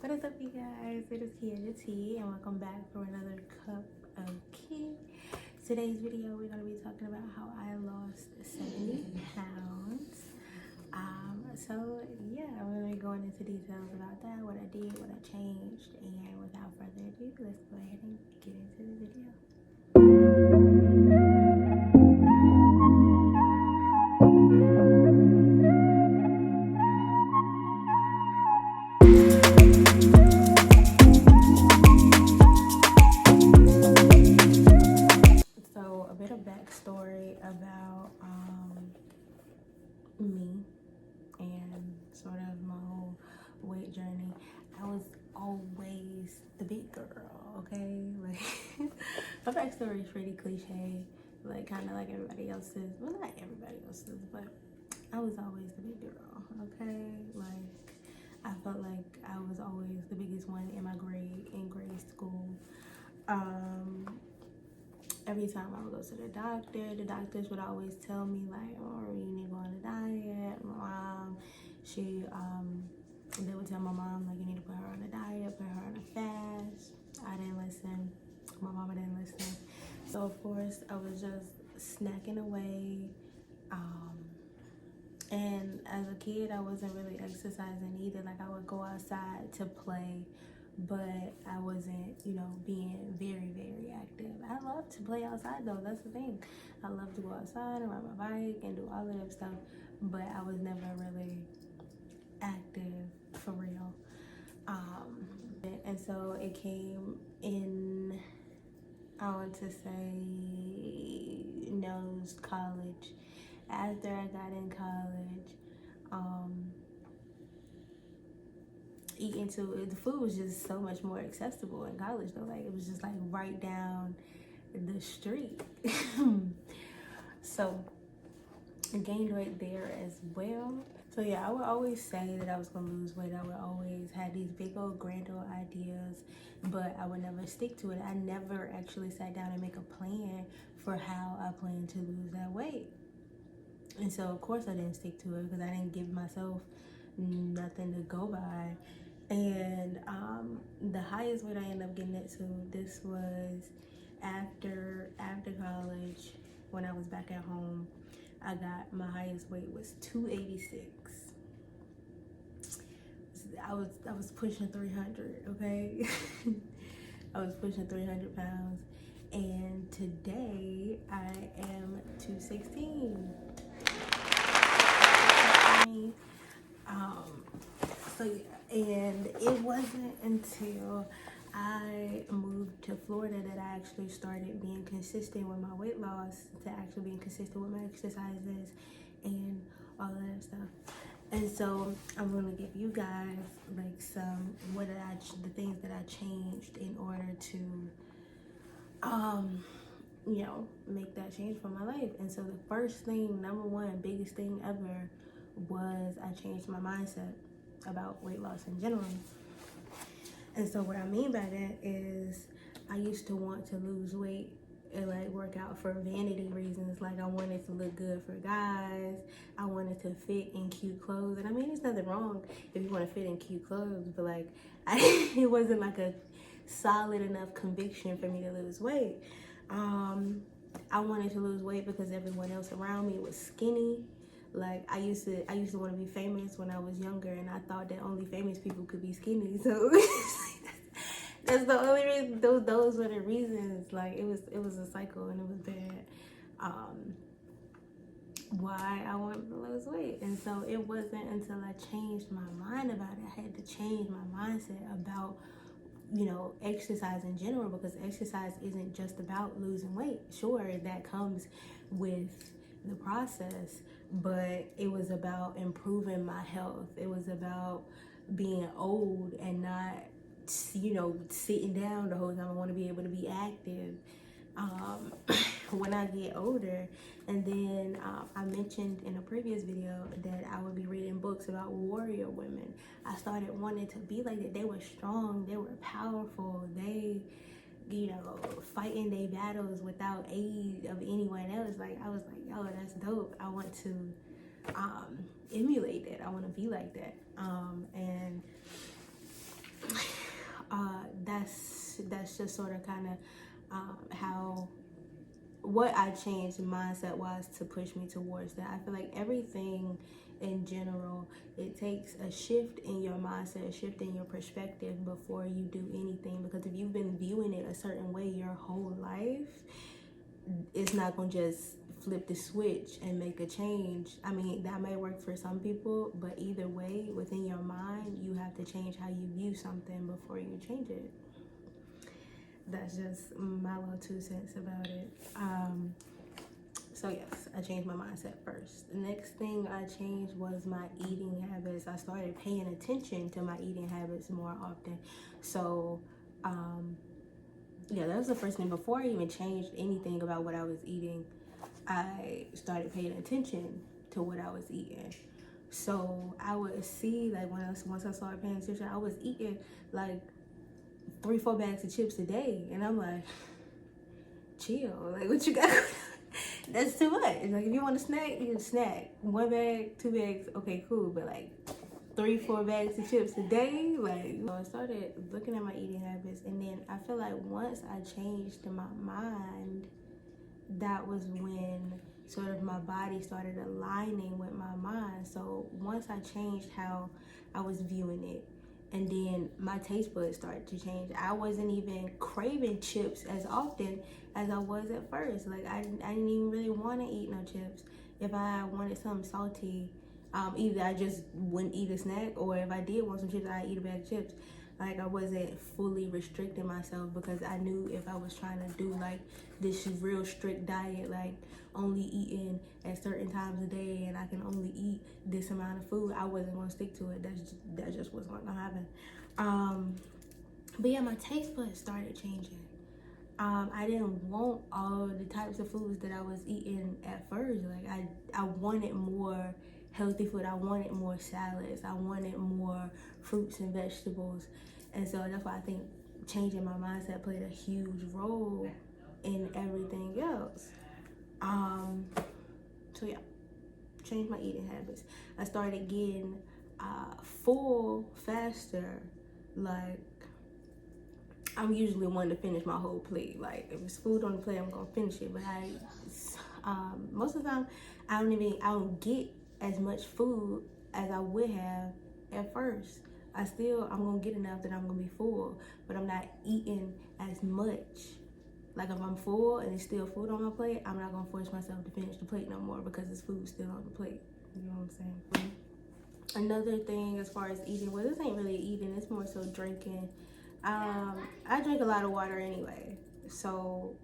What is up, you guys? It is Kia the Tea, and welcome back for another cup of tea. Today's video, we're going to be talking about how I lost 70 pounds. So yeah, I'm going to be going into details about that, what I did, what I changed, and without further ado, let's go ahead and get into the video. So a bit of backstory about me and sort of my whole weight journey. I was always the big girl, okay? Like, my backstory is pretty cliche, like kind of like everybody else's. Well, not everybody else's, but I was always the big girl, okay? Like, I felt like I was always the biggest one in my grade, in grade school. Every time I would go to the doctors would always tell me like, oh, you need to go on a diet. My mom, they would tell my mom like, you need to put her on a diet, put her on a fast. I didn't listen. My mama didn't listen. So of course I was just snacking away. And as a kid, I wasn't really exercising either. Like, I would go outside to play, but I wasn't, being very, very active. I love to play outside though, that's the thing. I love to go outside and ride my bike and do all of that stuff, but I was never really active for real. And so it came in, I want to say, college. After I got in college, the food was just so much more accessible in college though. Like, it was just like right down the street. So I gained weight there as well. So yeah, I would always say that I was gonna lose weight. I would always have these big old grand old ideas, but I would never stick to it. I never actually sat down and make a plan for how I plan to lose that weight. And so of course I didn't stick to it because I didn't give myself nothing to go by. And the highest weight I ended up getting it to, this was after college, when I was back at home. My highest weight was 286. I was pushing 300, okay? I was pushing 300 pounds. And today I am 216. So yeah, and it wasn't until I moved to Florida that I actually started being consistent with my weight loss, to actually being consistent with my exercises and all of that stuff. And so I'm gonna give you guys like the things that I changed in order to make that change for my life. And so the first thing, number one, biggest thing ever, was I changed my mindset about weight loss in general. And so what I mean by that is, I used to want to lose weight and like work out for vanity reasons. Like, I wanted to look good for guys. I wanted to fit in cute clothes. And I mean, there's nothing wrong if you want to fit in cute clothes, but like, it wasn't like a solid enough conviction for me to lose weight. I wanted to lose weight because everyone else around me was skinny. Like, I used to want to be famous when I was younger, and I thought that only famous people could be skinny. So that's the only reason. Those were the reasons. Like, it was a cycle, and it was bad. Why I wanted to lose weight. And so it wasn't until I changed my mind about it. I had to change my mindset about exercise in general, because exercise isn't just about losing weight. Sure, that comes with the process, but it was about improving my health. It was about being old and not sitting down the whole time. I want to be able to be active when I get older. And then I mentioned in a previous video that I would be reading books about warrior women. I started wanting to be like that. They were strong, they were powerful, they fighting their battles without aid of anyone else. Like, I was like, yo, that's dope. I want to emulate that. I want to be like that. And that's just sort of kind of what I changed mindset wise to push me towards that. I feel like everything in general, it takes a shift in your mindset, a shift in your perspective before you do anything. Because if you've been viewing it a certain way your whole life, it's not gonna just flip the switch and make a change. I mean, that may work for some people, but either way, within your mind, you have to change how you view something before you change it. That's just my little 2 cents about it. So yes, I changed my mindset first. The next thing I changed was my eating habits. I started paying attention to my eating habits more often. So yeah, that was the first thing. Before I even changed anything about what I was eating, I started paying attention to what I was eating. So I would see, like, once I started paying attention, I was eating like 3-4 bags of chips a day, and I'm like, chill, like, what you got? That's too much. Like, if you want a snack, you can snack. 1 bag, 2 bags, okay, cool. But like 3-4 bags of chips a day, like, so I started looking at my eating habits, and then I feel like once I changed my mind, that was when sort of my body started aligning with my mind. So once I changed how I was viewing it, and then my taste buds started to change. I wasn't even craving chips as often as I was at first. Like, I didn't even really want to eat no chips. If I wanted something salty, either I just wouldn't eat a snack, or if I did want some chips, I'd eat a bag of chips. Like, I wasn't fully restricting myself, because I knew if I was trying to do like this real strict diet, like only eating at certain times a day and I can only eat this amount of food, I wasn't going to stick to it. That just wasn't going to happen. But yeah, my taste buds started changing. I didn't want all the types of foods that I was eating at first. Like, I wanted more healthy food. I wanted more salads. I wanted more fruits and vegetables. And so that's why I think changing my mindset played a huge role in everything else. So yeah, changed my eating habits. I started getting full faster. Like, I'm usually one to finish my whole plate. Like, if it's food on the plate, I'm gonna finish it. But most of the time, I don't get as much food as I would have at first. I'm gonna get enough that I'm gonna be full, but I'm not eating as much. Like, if I'm full and there's still food on my plate, I'm not gonna force myself to finish the plate no more, because there's food still on the plate. You know what I'm saying? Another thing as far as eating, well, this ain't really eating, it's more so drinking. I drink a lot of water anyway, so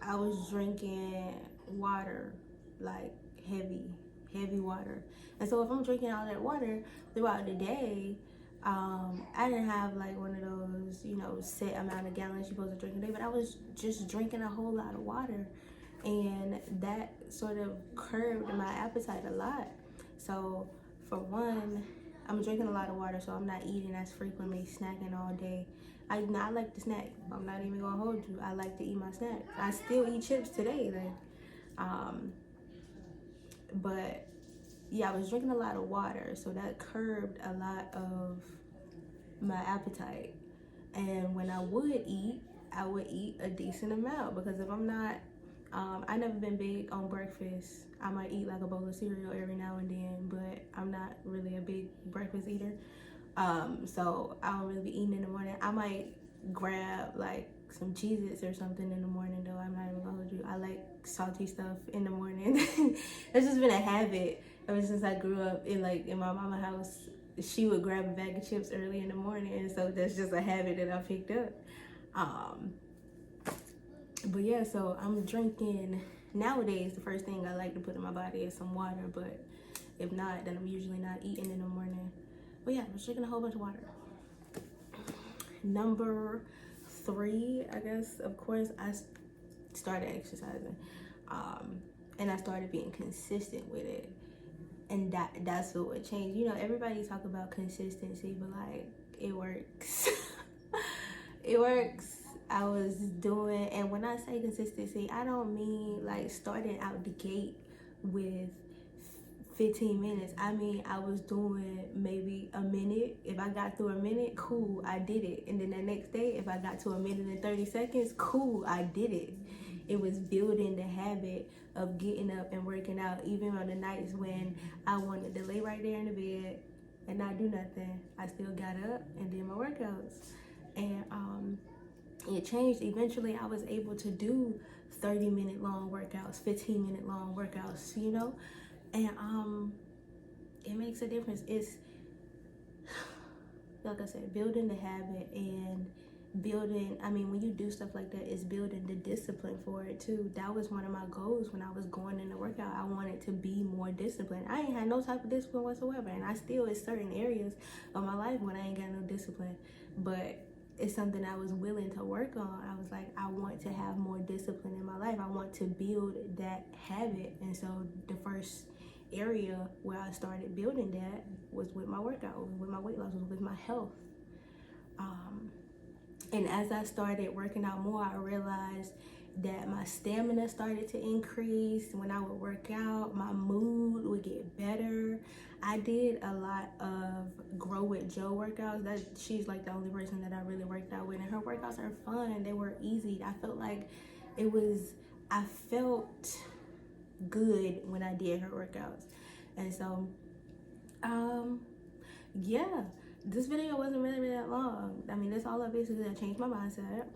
I was drinking water, like heavy water. And so if I'm drinking all that water throughout the day, I didn't have like one of those, set amount of gallons you're supposed to drink a day, but I was just drinking a whole lot of water, and that sort of curbed my appetite a lot. So for one, I'm drinking a lot of water, so I'm not eating as frequently, snacking all day. I like to snack. I'm not even gonna hold you. I like to eat my snacks. I still eat chips today, but yeah, I was drinking a lot of water, so that curbed a lot of my appetite. And when I would eat a decent amount, because if I'm not, I never been big on breakfast. I might eat like a bowl of cereal every now and then, but I'm not really a big breakfast eater. So I don't really be eating in the morning. I might grab like some Cheez-Its or something in the morning, though. I'm not even gonna hold you. I like salty stuff in the morning. It's just been a habit ever since I grew up in my mama's house. She would grab a bag of chips early in the morning, and so that's just a habit that I picked up. But yeah, so I'm drinking nowadays. The first thing I like to put in my body is some water, but if not, then I'm usually not eating in the morning. But yeah, I'm drinking a whole bunch of water. Number 3, I guess, of course, I started exercising, and I started being consistent with it, and that's what would change. Everybody talk about consistency, but like, it works. It works. I was doing, and when I say consistency, I don't mean like starting out the gate with 15 minutes. I mean, I was doing maybe a minute. If I got through a minute, cool, I did it. And then the next day, if I got to a minute and 30 seconds, cool, I did it. It was building the habit of getting up and working out, even on the nights when I wanted to lay right there in the bed and not do nothing. I still got up and did my workouts. And it changed. Eventually, I was able to do 30-minute long workouts, 15-minute long workouts, you know? And it makes a difference. It's, like I said, building the habit and building, I mean, when you do stuff like that, it's building the discipline for it too. That was one of my goals when I was going in the workout. I wanted to be more disciplined. I ain't had no type of discipline whatsoever, and I still, in certain areas of my life when I ain't got no discipline, but it's something I was willing to work on. I was like, I want to have more discipline in my life. I want to build that habit. And so the first area where I started building that was with my workout, with my weight loss, with my health. And as I started working out more, I realized that my stamina started to increase. When I would work out, my mood would get better. I did a lot of Grow with Jo workouts. She's like the only person that I really worked out with, and her workouts are fun. They were easy. I felt like I felt good when I did her workouts. And so, yeah, this video wasn't really that long. I mean, that's all I basically did. I changed my mindset.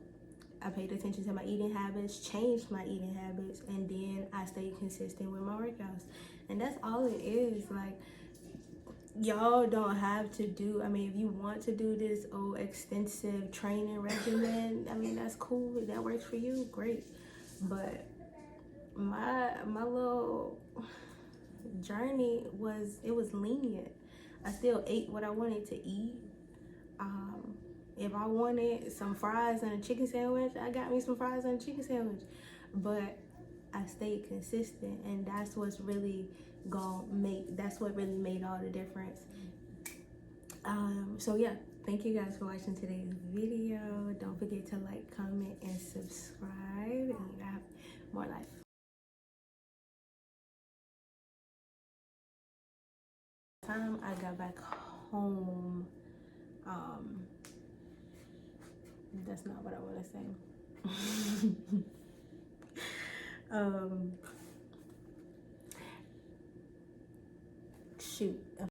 I paid attention to my eating habits, changed my eating habits, and then I stayed consistent with my workouts. And that's all it is. Like, y'all don't have to do, I mean, if you want to do this extensive training regimen, I mean, that's cool. If that works for you, great. But my little journey was lenient. I still ate what I wanted to eat. If I wanted some fries and a chicken sandwich, I got me some fries and a chicken sandwich. But I stayed consistent, and that's what really made all the difference. So yeah, thank you guys for watching today's video. Don't forget to like, comment, and subscribe, and you have more life. Time I got back home, that's not what I want to say. Shoot.